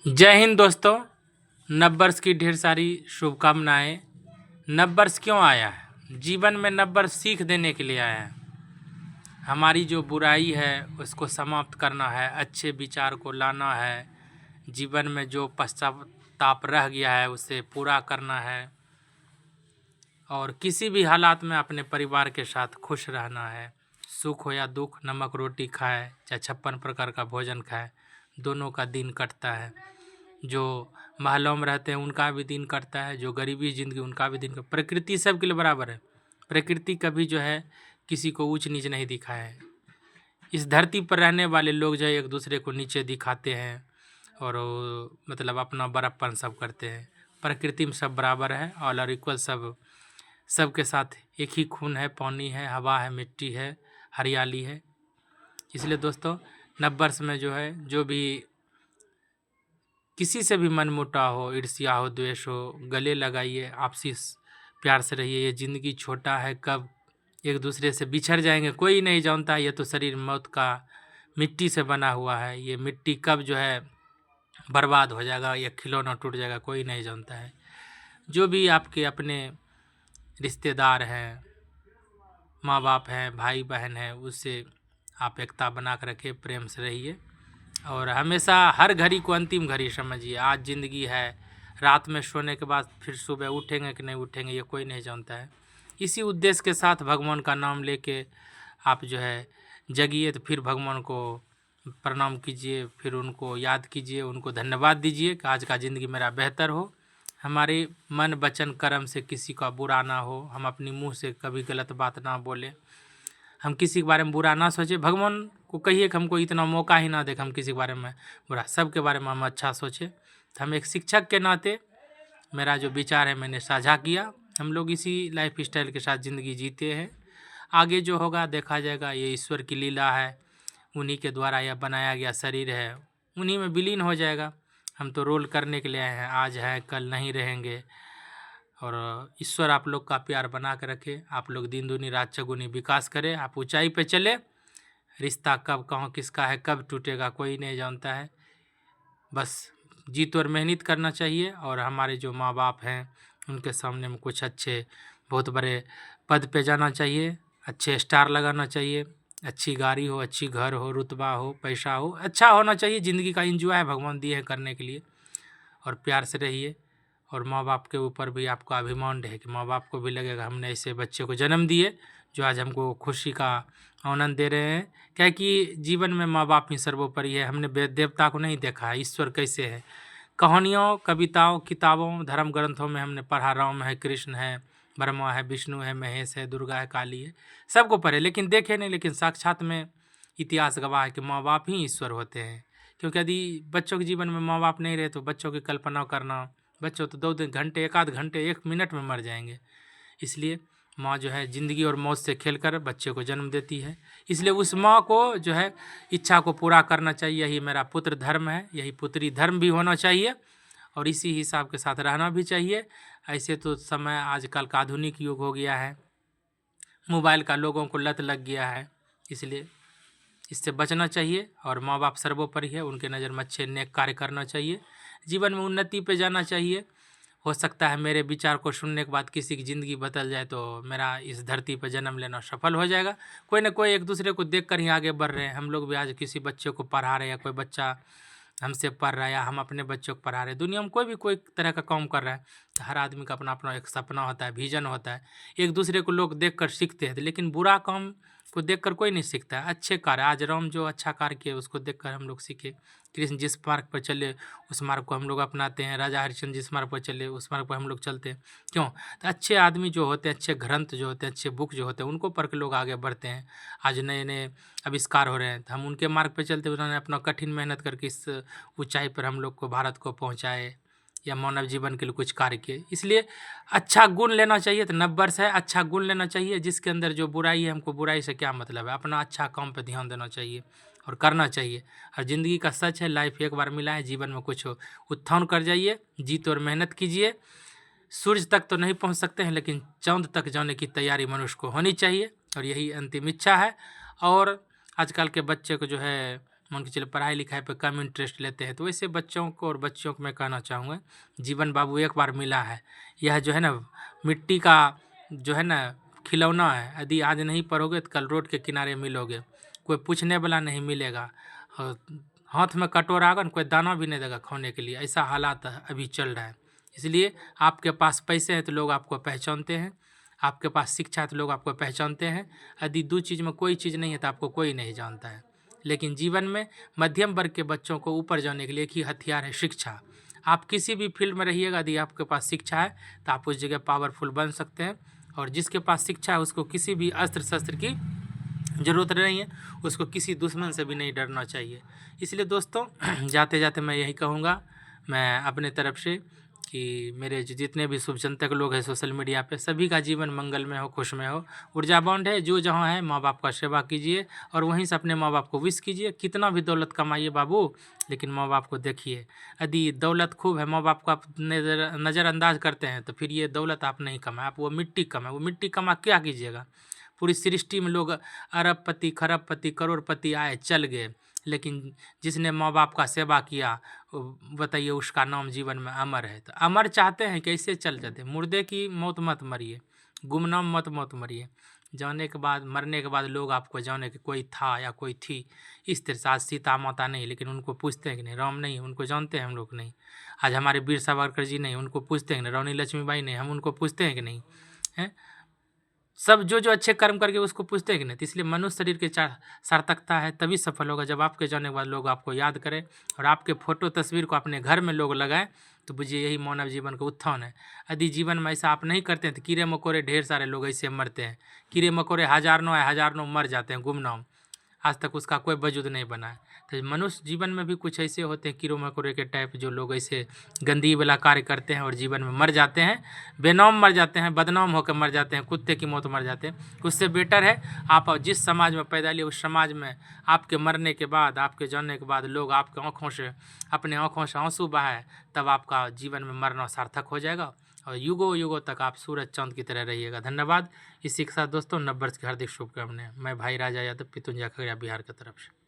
जय हिंद दोस्तों। नववर्ष की ढेर सारी शुभकामनाएं। नववर्ष क्यों आया है? जीवन में नववर्ष सीख देने के लिए आया है। हमारी जो बुराई है उसको समाप्त करना है, अच्छे विचार को लाना है, जीवन में जो पश्चाताप रह गया है उसे पूरा करना है और किसी भी हालात में अपने परिवार के साथ खुश रहना है। सुख हो या दुख, नमक रोटी खाए चाहे 56 प्रकार का भोजन खाए, दोनों का दिन कटता है। जो महलों में रहते हैं उनका भी दिन कटता है, जो गरीबी ज़िंदगी उनका भी दिन प्रकृति सबके लिए बराबर है। प्रकृति कभी जो है किसी को ऊंच नीच नहीं दिखाया है। इस धरती पर रहने वाले लोग जो है एक दूसरे को नीचे दिखाते हैं और मतलब अपना बड़प्पन सब करते हैं। प्रकृति में सब बराबर है, ऑल आर इक्वल। सबके साथ एक ही खून है, पानी है, हवा है, मिट्टी है, हरियाली है। इसलिए दोस्तों नववर्ष में जो है जो भी किसी से भी मनमुटाव हो, ईर्ष्या हो, द्वेष हो, गले लगाइए, आपसी प्यार से रहिए। ये ज़िंदगी छोटा है, कब एक दूसरे से बिछड़ जाएंगे कोई नहीं जानता। ये तो शरीर मौत का मिट्टी से बना हुआ है, ये मिट्टी कब जो है बर्बाद हो जाएगा, ये खिलौना टूट जाएगा कोई नहीं जानता है। जो भी आपके अपने रिश्तेदार हैं, माँ बाप हैं, भाई बहन हैं, उससे आप एकता बना कर रखिए, प्रेम से रहिए और हमेशा हर घड़ी को अंतिम घड़ी समझिए। आज ज़िंदगी है, रात में सोने के बाद फिर सुबह उठेंगे कि नहीं उठेंगे ये कोई नहीं जानता है। इसी उद्देश्य के साथ भगवान का नाम लेके आप जो है जगिए, तो फिर भगवान को प्रणाम कीजिए, फिर उनको याद कीजिए, उनको धन्यवाद दीजिए कि आज का ज़िंदगी मेरा बेहतर हो। हमारे मन वचन कर्म से किसी का बुरा ना हो, हम अपनी मुंह से कभी गलत बात ना बोलें, हम किसी के बारे में बुरा ना सोचें। भगवान को कहिए कि हमको इतना मौका ही ना दे कि हम किसी के बारे में बुरा, सबके बारे में हम अच्छा सोचें। तो हम एक शिक्षक के नाते मेरा जो विचार है मैंने साझा किया। हम लोग इसी लाइफ स्टाइल के साथ ज़िंदगी जीते हैं। आगे जो होगा देखा जाएगा, ये ईश्वर की लीला है, उन्हीं के द्वारा यह बनाया गया शरीर है, उन्हीं में विलीन हो जाएगा। हम तो रोल करने के लिए आए हैं, आज है कल नहीं रहेंगे। और ईश्वर आप लोग का प्यार बना कर रखे, आप लोग दिन दूनी रात चौगुनी विकास करें, आप ऊंचाई पे चले। रिश्ता कब कहाँ किसका है, कब टूटेगा कोई नहीं जानता है। बस जीत और मेहनत करना चाहिए और हमारे जो माँ बाप हैं उनके सामने में कुछ अच्छे बहुत बड़े पद पे जाना चाहिए, अच्छे स्टार लगाना चाहिए, अच्छी गाड़ी हो, अच्छी घर हो, रुतबा हो, पैसा हो, अच्छा होना चाहिए। ज़िंदगी का एंजॉय है भगवान दिए हैं करने के लिए। और प्यार से रहिए और माँ बाप के ऊपर भी आपका अभिमान रहे कि माँ बाप को भी लगेगा हमने ऐसे बच्चे को जन्म दिए जो आज हमको खुशी का आनंद दे रहे हैं। क्या कि जीवन में माँ बाप ही सर्वोपरि है। हमने देवता को नहीं देखा है, ईश्वर कैसे है। कहानियों, कविताओं, किताबों, धर्म ग्रंथों में हमने पढ़ा, राम है, कृष्ण है, ब्रह्मा है, विष्णु है, महेश है, दुर्गा है, काली है, सबको पढ़े लेकिन देखे नहीं। लेकिन साक्षात में इतिहास गवाह है कि माँ बाप ही ईश्वर होते हैं। क्योंकि यदि बच्चों के जीवन में माँ बाप नहीं रहे तो बच्चों की कल्पना करना, बच्चों तो 2 घंटे, 1 आध घंटे, 1 मिनट में मर जाएंगे। इसलिए माँ जो है ज़िंदगी और मौत से खेलकर बच्चे को जन्म देती है। इसलिए उस माँ को जो है इच्छा को पूरा करना चाहिए। यही मेरा पुत्र धर्म है, यही पुत्री धर्म भी होना चाहिए और इसी हिसाब के साथ रहना भी चाहिए। ऐसे तो समय आजकल का आधुनिक युग हो गया है, मोबाइल का लोगों को लत लग गया है, इसलिए इससे बचना चाहिए। और माँ बाप सर्वोपरि है, उनके नज़र में अच्छे नेक कार्य करना चाहिए, जीवन में उन्नति पे जाना चाहिए। हो सकता है मेरे विचार को सुनने के बाद किसी की ज़िंदगी बदल जाए तो मेरा इस धरती पर जन्म लेना सफल हो जाएगा। कोई ना कोई एक दूसरे को देख कर ही आगे बढ़ रहे हैं। हम लोग भी आज किसी बच्चे को पढ़ा रहे हैं या कोई बच्चा हमसे पढ़ रहा है या हम अपने बच्चों को पढ़ा रहे हैं। दुनिया में कोई भी कोई तरह का काम कर रहा है, तो हर आदमी का अपना अपना एक सपना होता है, विजन होता है। एक दूसरे को लोग देख कर सीखते हैं, लेकिन बुरा काम को देखकर कोई नहीं सीखता है। अच्छे कार्य, आज राम जो अच्छा कार्य किए उसको देखकर हम लोग सीखे। कृष्ण जिस मार्ग पर चले उस मार्ग को हम लोग अपनाते हैं। राजा हरिश्चंद्र जिस मार्ग पर चले उस मार्ग पर हम लोग चलते हैं। क्यों? तो अच्छे आदमी जो होते हैं, अच्छे ग्रंथ जो होते हैं, अच्छे बुक जो होते हैं, उनको पढ़ के लोग आगे बढ़ते हैं। आज नए नए आविष्कार हो रहे हैं तो हम उनके मार्ग पर चलते, उन्होंने अपना कठिन मेहनत करके इस ऊंचाई पर हम लोग को, भारत को पहुँचाए या मानव जीवन के लिए कुछ कार्य किए। इसलिए अच्छा गुण लेना चाहिए। तो नववर्ष है, अच्छा गुण लेना चाहिए। जिसके अंदर जो बुराई है, हमको बुराई से क्या मतलब है, अपना अच्छा काम पे ध्यान देना चाहिए और करना चाहिए। और ज़िंदगी का सच है, लाइफ एक बार मिला है, जीवन में कुछ उत्थान कर जाइए, जीत और मेहनत कीजिए। सूरज तक तो नहीं पहुंच सकते हैं लेकिन चांद तक जाने की तैयारी मनुष्य को होनी चाहिए और यही अंतिम इच्छा है। और आजकल के बच्चे को जो है मान के चलिए पढ़ाई लिखाई पे कम इंटरेस्ट लेते हैं, तो वैसे बच्चों को और बच्चियों को मैं कहना चाहूँगा, जीवन बाबू एक बार मिला है। यह जो है ना मिट्टी का जो है ना खिलौना है, यदि आज नहीं पढ़ोगे तो कल रोड के किनारे मिलोगे, कोई पूछने वाला नहीं मिलेगा, और हाथ में कटोरा होगा ना, कोई दाना भी नहीं देगा खाने के लिए। ऐसा हालात अभी चल रहा है। इसलिए आपके पास पैसे हैं तो लोग आपको पहचानते हैं, आपके पास शिक्षा है तो लोग आपको पहचानते हैं। यदि दो चीज़ में कोई चीज़ नहीं है तो आपको कोई नहीं जानता है। लेकिन जीवन में मध्यम वर्ग के बच्चों को ऊपर जाने के लिए एक ही हथियार है, शिक्षा। आप किसी भी फील्ड में रहिएगा, यदि आपके पास शिक्षा है तो आप उस जगह पावरफुल बन सकते हैं। और जिसके पास शिक्षा है उसको किसी भी अस्त्र शस्त्र की ज़रूरत नहीं है, उसको किसी दुश्मन से भी नहीं डरना चाहिए। इसलिए दोस्तों जाते जाते मैं यही कहूँगा, मैं अपने तरफ से, कि मेरे जितने भी शुभचिंतक लोग हैं सोशल मीडिया पे, सभी का जीवन मंगल में हो, खुश में हो, ऊर्जा बाउंड है। जो जहाँ है माँ बाप का सेवा कीजिए और वहीं से अपने माँ बाप को विश कीजिए। कितना भी दौलत कमाइए बाबू, लेकिन माँ बाप को देखिए। यदि दौलत खूब है, माँ बाप को आप नज़रअंदाज करते हैं, तो फिर ये दौलत आप नहीं कमाए, आप वो मिट्टी कमाए। वो मिट्टी कमा क्या कीजिएगा? पूरी सृष्टि में लोग अरबपति, खरबपति, करोड़पति आए चल गए, लेकिन जिसने माँ बाप का सेवा किया, बताइए उसका नाम जीवन में अमर है। तो अमर चाहते हैं, कैसे चल जाते? मुर्दे की मौत मत मरिए, गुमनाम मत मरिए। जाने के बाद, मरने के बाद लोग आपको जाने कि कोई था या कोई थी। इस तरह से आज सीता माता नहीं, लेकिन उनको पूछते हैं कि नहीं? राम नहीं, उनको जानते हैं हम लोग नहीं। आज हमारे वीर सावरकर जी नहीं, उनको पूछते हैं कि नहीं? रानी लक्ष्मीबाई नहीं, हम उनको पूछते हैं कि नहीं? हैं? सब जो अच्छे कर्म करके उसको पूछते हैं कि नहीं? तो इसलिए मनुष्य शरीर की सार्थकता है, तभी सफल होगा जब आपके जाने के बाद लोग आपको याद करें और आपके फोटो तस्वीर को अपने घर में लोग लगाएं। तो बुझिए यही मानव जीवन का उत्थान है। यदि जीवन में ऐसा आप नहीं करते हैं तो कीड़े मकोड़े ढेर सारे लोग ऐसे मरते हैं। कीड़े मकोड़े हजारों मर जाते हैं गुमनाम, आज तक उसका कोई वजूद नहीं बना है। तो मनुष्य जीवन में भी कुछ ऐसे होते हैं कीड़े मकोड़े के टाइप, जो लोग ऐसे गंदगी वाला कार्य करते हैं और जीवन में मर जाते हैं, बेनाम मर जाते हैं, बदनाम होकर मर जाते हैं, कुत्ते की मौत मर जाते हैं। उससे बेटर है आप जिस समाज में पैदा लिए उस समाज में आपके मरने के बाद, आपके जाने के बाद लोग आपके अपने आँखों से आंसू बहाए, तब आपका जीवन में मरना सार्थक हो जाएगा और युगों युगों तक आप सूरज चांद की तरह रहिएगा। धन्यवाद। इसी के साथ दोस्तों नव वर्ष की हार्दिक शुभकामनाएं। मैं भाई राजा यादव, पितुंजा खगड़िया, बिहार की तरफ से।